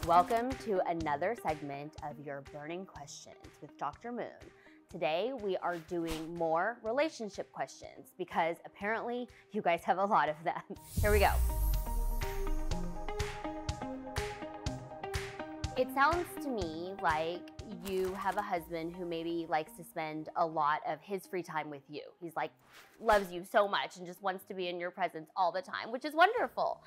Welcome to another segment of your burning questions with Dr. Moon. Today we are doing more relationship questions because apparently you guys have a lot of them. Here we go. It sounds to me like you have a husband who maybe likes to spend a lot of his free time with you. He's like, loves you so much and just wants to be in your presence all the time, which is wonderful.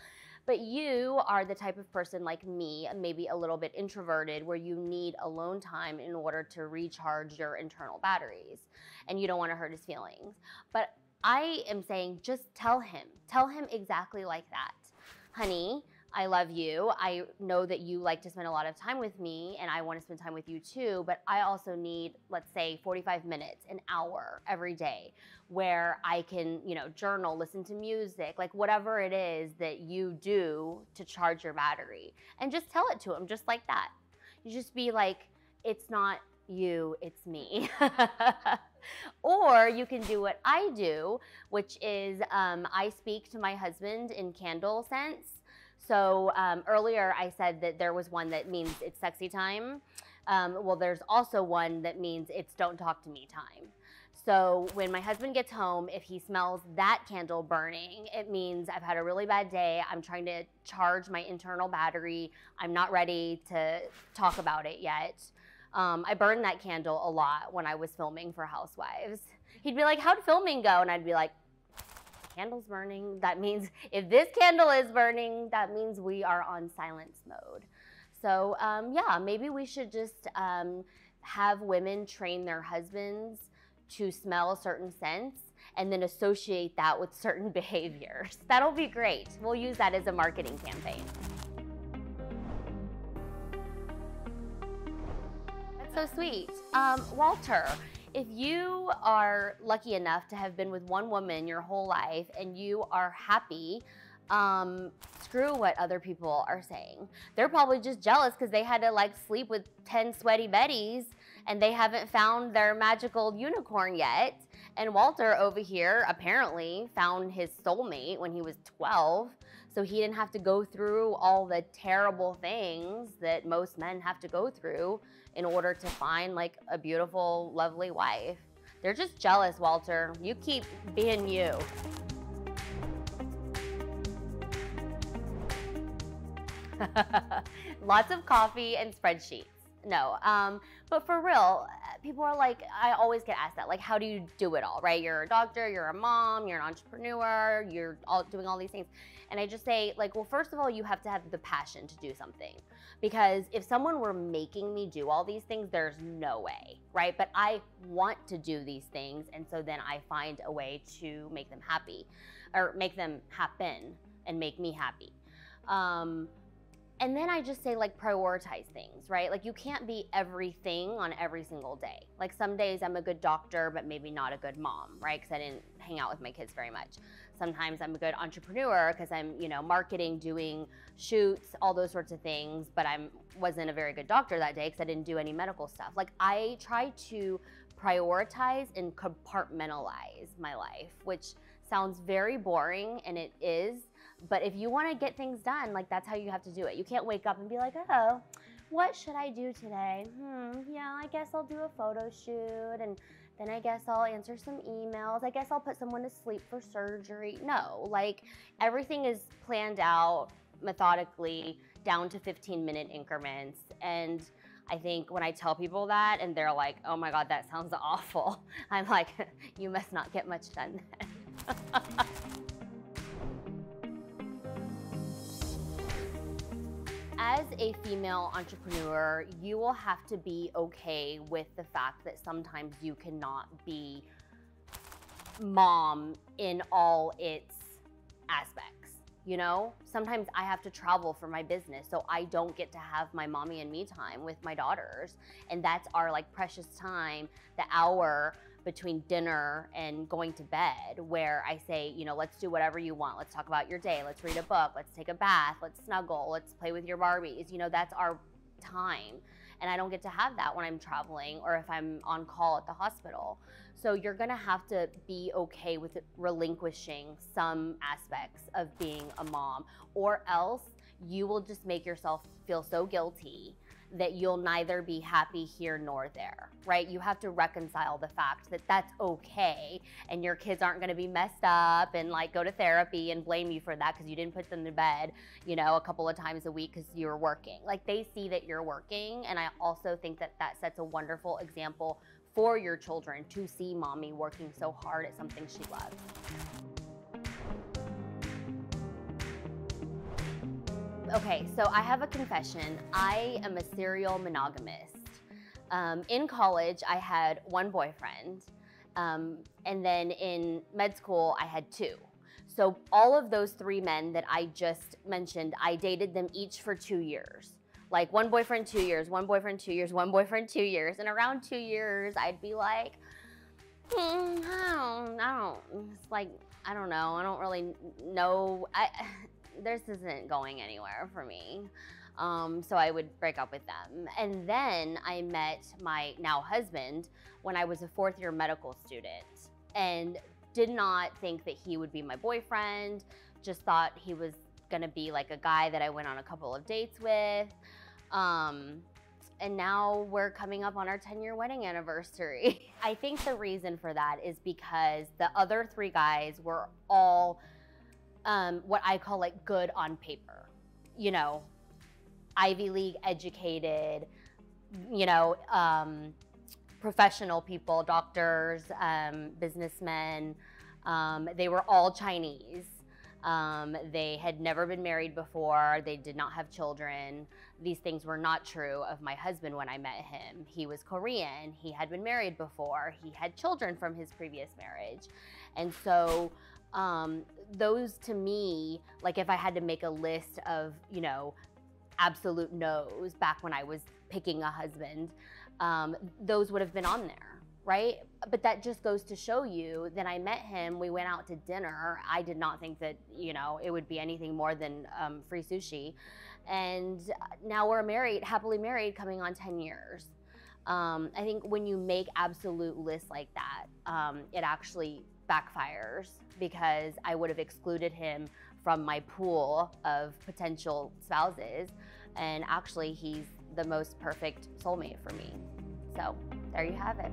But you are the type of person like me, maybe a little bit introverted, where you need alone time in order to recharge your internal batteries, and you don't want to hurt his feelings. But I am saying just tell him exactly like that. Honey, I love you. I know that you like to spend a lot of time with me and I want to spend time with you too, but I also need, let's say, 45 minutes, an hour every day where I can, journal, listen to music, like whatever it is that you do to charge your battery. And just tell it to him just like that. You just be like, it's not you, it's me. Or you can do what I do, which is I speak to my husband in candle scents. So earlier I said that there was one that means it's sexy time. Well, there's also one that means it's don't talk to me time. So when my husband gets home, if he smells that candle burning, it means I've had a really bad day. I'm trying to charge my internal battery. I'm not ready to talk about it yet. I burned that candle a lot when I was filming for Housewives. He'd be like, how'd filming go? And I'd be like, candle's burning. That means if this candle is burning, that means we are on silence mode. So yeah, maybe we should just have women train their husbands to smell certain scents and then associate that with certain behaviors. That'll be great. We'll use that as a marketing campaign. That's so sweet. Walter, if you are lucky enough to have been with one woman your whole life and you are happy, screw what other people are saying. They're probably just jealous because they had to sleep with 10 sweaty Bettys and they haven't found their magical unicorn yet. And Walter over here apparently found his soulmate when he was 12. So he didn't have to go through all the terrible things that most men have to go through in order to find a beautiful, lovely wife. They're just jealous, Walter. You keep being you. Lots of coffee and spreadsheets. No, but for real, people are like, I always get asked that, how do you do it all, right? You're a doctor, you're a mom, you're an entrepreneur, you're doing all these things. And I just say, well, first of all, you have to have the passion to do something. Because if someone were making me do all these things, there's no way, right? But I want to do these things, and so then I find a way to make them happy, or make them happen and make me happy. And then I just say prioritize things, right? You can't be everything on every single day. Some days I'm a good doctor, but maybe not a good mom, right? Because I didn't hang out with my kids very much. Sometimes I'm a good entrepreneur because I'm, marketing, doing shoots, all those sorts of things, but I wasn't a very good doctor that day because I didn't do any medical stuff. I try to prioritize and compartmentalize my life, which sounds very boring, and it is. But if you want to get things done, that's how you have to do it. You can't wake up and be like, oh, what should I do today? Yeah, I guess I'll do a photo shoot, and then I guess I'll answer some emails. I guess I'll put someone to sleep for surgery. No, everything is planned out methodically down to 15-minute increments. And I think when I tell people that and they're like, oh my God, that sounds awful, I'm like, you must not get much done then. As a female entrepreneur, you will have to be okay with the fact that sometimes you cannot be mom in all its aspects. Sometimes I have to travel for my business, so I don't get to have my mommy and me time with my daughters. And that's our precious time, the hour between dinner and going to bed, where I say, let's do whatever you want. Let's talk about your day. Let's read a book. Let's take a bath. Let's snuggle. Let's play with your Barbies. That's our time. And I don't get to have that when I'm traveling or if I'm on call at the hospital. So you're gonna have to be okay with relinquishing some aspects of being a mom, or else you will just make yourself feel so guilty that you'll neither be happy here nor there, right? You have to reconcile the fact that that's okay, and your kids aren't gonna be messed up and like go to therapy and blame you for that because you didn't put them to bed, you know, a couple of times a week because you were working. Like, they see that you're working, and I also think that that sets a wonderful example for your children to see mommy working so hard at something she loves. Okay, so I have a confession. I am a serial monogamist. In college, I had one boyfriend, and then in med school, I had two. So all of those three men that I just mentioned, I dated them each for 2 years. Like, one boyfriend 2 years, one boyfriend 2 years, one boyfriend 2 years, and around 2 years, I'd be like, I don't, it's like, I don't know, I don't really know. This isn't going anywhere for me. So I would break up with them. And then I met my now husband when I was a 4th year medical student, and did not think that he would be my boyfriend, just thought he was gonna be like a guy that I went on a couple of dates with. And now we're coming up on our 10-year wedding anniversary. I think the reason for that is because the other 3 guys were all what I call like good on paper, you know, Ivy League educated, you know, professional people, doctors, businessmen. They were all Chinese. They had never been married before. They did not have children. These things were not true of my husband when I met him. He was Korean. He had been married before. He had children from his previous marriage. And so those, to me, like, if I had to make a list of, you know, absolute no's back when I was picking a husband, those would have been on there, right? But that just goes to show you that I met him, we went out to dinner. I did not think that, you know, it would be anything more than free sushi. And now we're married, happily married, coming on 10 years. I think when you make absolute lists like that, it actually backfires, because I would have excluded him from my pool of potential spouses, and actually he's the most perfect soulmate for me. So there you have it.